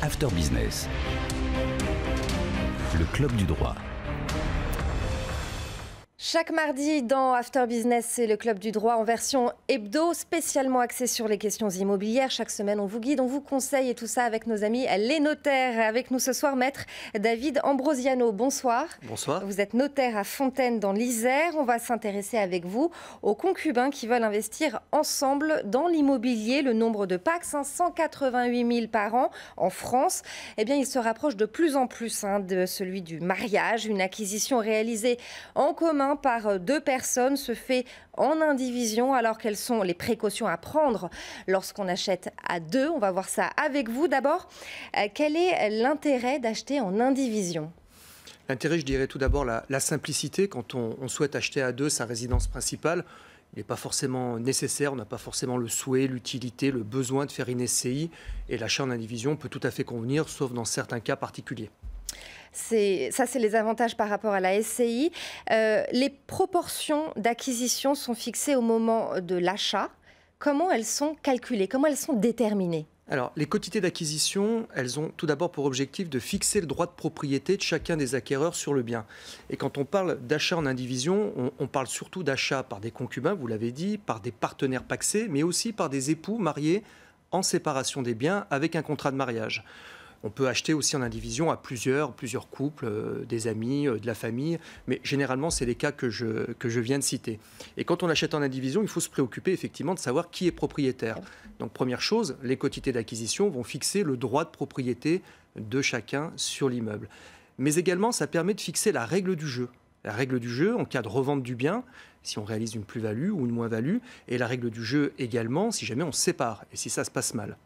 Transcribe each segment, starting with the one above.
After Business, le club du droit. Chaque mardi dans After Business, c'est le club du droit en version hebdo, spécialement axé sur les questions immobilières. Chaque semaine, on vous guide, on vous conseille et tout ça avec nos amis les notaires. Avec nous ce soir, maître David Ambrosiano. Bonsoir. Bonsoir. Vous êtes notaire à Fontaine dans l'Isère. On va s'intéresser avec vous aux concubins qui veulent investir ensemble dans l'immobilier. Le nombre de PACS, 188 000 par an en France, eh bien, il se rapproche de plus en plus de celui du mariage. Une acquisition réalisée en commun par deux personnes se fait en indivision. Alors quelles sont les précautions à prendre lorsqu'on achète à deux? On va voir ça avec vous. D'abord, quel est l'intérêt d'acheter en indivision? L'intérêt, je dirais tout d'abord la simplicité. Quand on souhaite acheter à deux sa résidence principale, il n'est pas forcément nécessaire, on n'a pas forcément le souhait, l'utilité, le besoin de faire une SCI. Et l'achat en indivision peut tout à fait convenir, sauf dans certains cas particuliers. C'est les avantages par rapport à la SCI. Les proportions d'acquisition sont fixées au moment de l'achat. Comment elles sont calculées? Comment elles sont déterminées? Alors, les quotités d'acquisition, elles ont tout d'abord pour objectif de fixer le droit de propriété de chacun des acquéreurs sur le bien. Et quand on parle d'achat en indivision, on parle surtout d'achat par des concubins, vous l'avez dit, par des partenaires pacsés, mais aussi par des époux mariés en séparation des biens avec un contrat de mariage. On peut acheter aussi en indivision à plusieurs couples, des amis, de la famille, mais généralement, c'est les cas que je viens de citer. Et quand on achète en indivision, il faut se préoccuper effectivement de savoir qui est propriétaire. Donc, première chose, les quotités d'acquisition vont fixer le droit de propriété de chacun sur l'immeuble. Mais également, ça permet de fixer la règle du jeu. La règle du jeu en cas de revente du bien, si on réalise une plus-value ou une moins-value, et la règle du jeu également si jamais on se sépare et si ça se passe mal.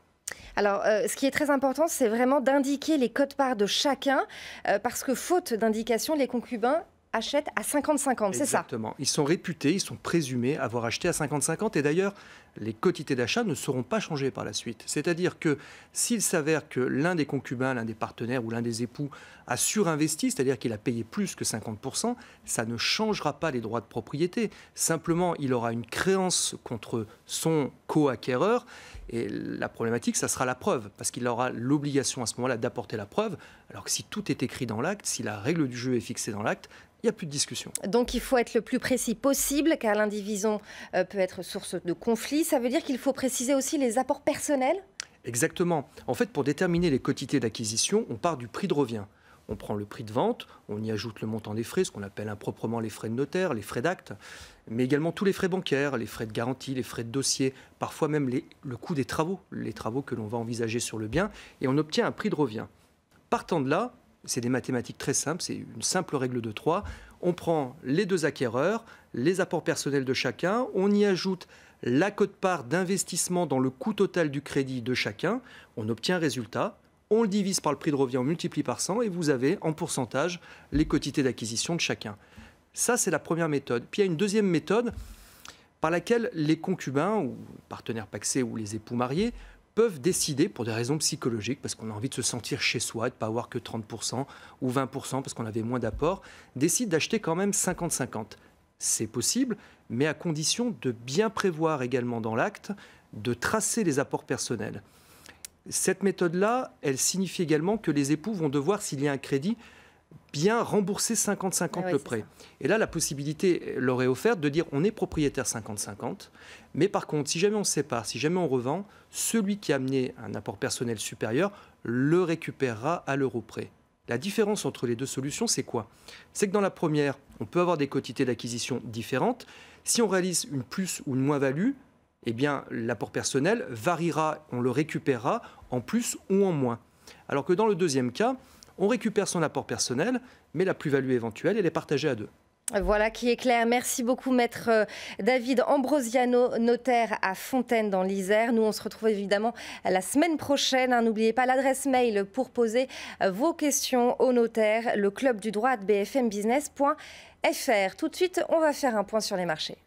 Alors, ce qui est très important, c'est vraiment d'indiquer les quotes-parts de chacun, parce que faute d'indication, les concubins achètent à 50-50, c'est ça? Exactement. Ils sont réputés, ils sont présumés avoir acheté à 50-50. Et d'ailleurs, les quotités d'achat ne seront pas changées par la suite. C'est-à-dire que s'il s'avère que l'un des concubins, l'un des partenaires ou l'un des époux a surinvesti, c'est-à-dire qu'il a payé plus que 50%, ça ne changera pas les droits de propriété. Simplement, il aura une créance contre son co-acquéreur. Et la problématique, ça sera la preuve, parce qu'il aura l'obligation à ce moment-là d'apporter la preuve, alors que si tout est écrit dans l'acte, si la règle du jeu est fixée dans l'acte, il n'y a plus de discussion. Donc il faut être le plus précis possible, car l'indivision peut être source de conflits. Ça veut dire qu'il faut préciser aussi les apports personnels? Exactement. En fait, pour déterminer les quotités d'acquisition, on part du prix de revient. On prend le prix de vente, on y ajoute le montant des frais, ce qu'on appelle improprement les frais de notaire, les frais d'acte, mais également tous les frais bancaires, les frais de garantie, les frais de dossier, parfois même le coût des travaux, les travaux que l'on va envisager sur le bien, et on obtient un prix de revient. Partant de là, c'est des mathématiques très simples, c'est une simple règle de 3. On prend les deux acquéreurs, les apports personnels de chacun, on y ajoute la quote-part d'investissement dans le coût total du crédit de chacun, on obtient un résultat. On le divise par le prix de revient, on multiplie par 100 et vous avez en pourcentage les quotités d'acquisition de chacun. Ça, c'est la première méthode. Puis il y a une deuxième méthode par laquelle les concubins ou partenaires pacsés ou les époux mariés peuvent décider pour des raisons psychologiques, parce qu'on a envie de se sentir chez soi, de ne pas avoir que 30% ou 20% parce qu'on avait moins d'apport, décident d'acheter quand même 50-50. C'est possible, mais à condition de bien prévoir également dans l'acte, de tracer les apports personnels. Cette méthode-là, elle signifie également que les époux vont devoir, s'il y a un crédit, bien rembourser 50-50 le prêt. Et là, la possibilité leur est offerte de dire on est propriétaire 50-50, mais par contre, si jamais on se sépare, si jamais on revend, celui qui a amené un apport personnel supérieur le récupérera à l'euro près. La différence entre les deux solutions, c'est quoi? C'est que dans la première, on peut avoir des quotités d'acquisition différentes. Si on réalise une plus ou une moins-value, eh bien, l'apport personnel variera, on le récupérera en plus ou en moins. Alors que dans le deuxième cas, on récupère son apport personnel, mais la plus-value éventuelle, elle est partagée à deux. Voilà qui est clair. Merci beaucoup, maître David Ambrosiano, notaire à Fontaine dans l'Isère. Nous, on se retrouve évidemment la semaine prochaine. N'oubliez pas l'adresse mail pour poser vos questions au notaire, le club du droit @bfmbusiness.fr. Tout de suite, on va faire un point sur les marchés.